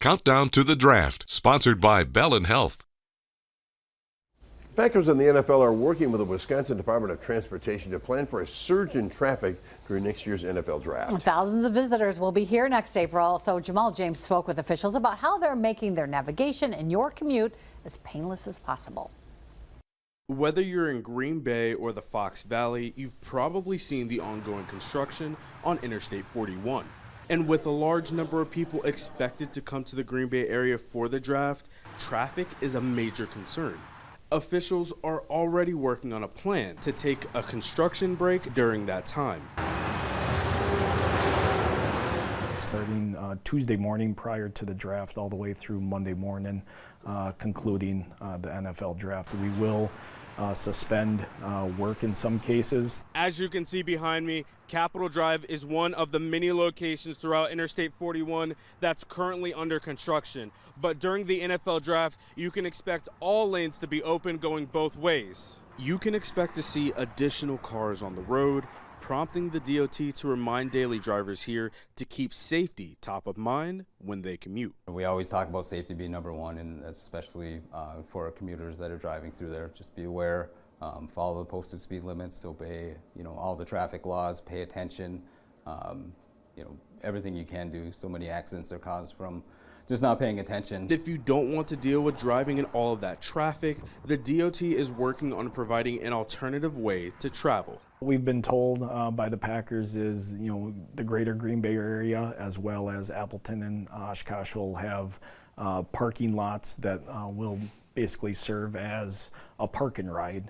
Countdown to the Draft, sponsored by Bell & Health. Packers and the NFL are working with the Wisconsin Department of Transportation to plan for a surge in traffic during next year's NFL draft. Thousands of visitors will be here next April, so Jamal James spoke with officials about how they're making their navigation and your commute as painless as possible. Whether you're in Green Bay or the Fox Valley, you've probably seen the ongoing construction on Interstate 41. And with a large number of people expected to come to the Green Bay area for the draft, traffic is a major concern. Officials are already working on a plan to take a construction break during that time. Starting Tuesday morning prior to the draft all the way through Monday morning, concluding the NFL draft. We will suspend work in some cases. As you can see behind me, Capitol Drive is one of the many locations throughout Interstate 41 that's currently under construction. But during the NFL draft, you can expect all lanes to be open going both ways. You can expect to see additional cars on the road, prompting the DOT to remind daily drivers here to keep safety top of mind when they commute. We always talk about safety being number one, and that's especially for commuters that are driving through there. Just be aware, follow the posted speed limits, obey all the traffic laws, pay attention, everything you can do. So many accidents are caused from just not paying attention. If you don't want to deal with driving in all of that traffic, the DOT is working on providing an alternative way to travel. We've been told by the Packers is, the greater Green Bay area as well as Appleton and Oshkosh will have parking lots that will basically serve as a park and ride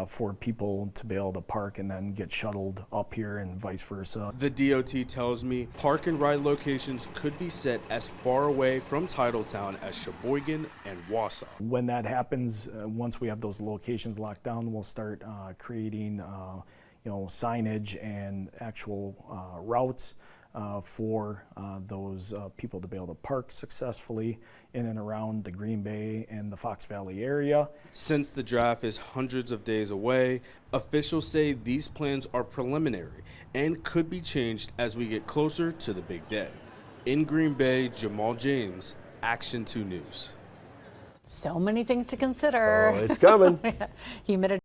for people to be able to park and then get shuttled up here and vice versa. The DOT tells me park and ride locations could be set as far away from Titletown as Sheboygan and Wausau. When that happens, once we have those locations locked down, we'll start creating signage and actual routes for those people to be able to park successfully in and around the Green Bay and the Fox Valley area. Since the draft is hundreds of days away, officials say these plans are preliminary and could be changed as we get closer to the big day. In Green Bay, Jamal James, Action 2 News. So many things to consider. Oh, it's coming. Humidity.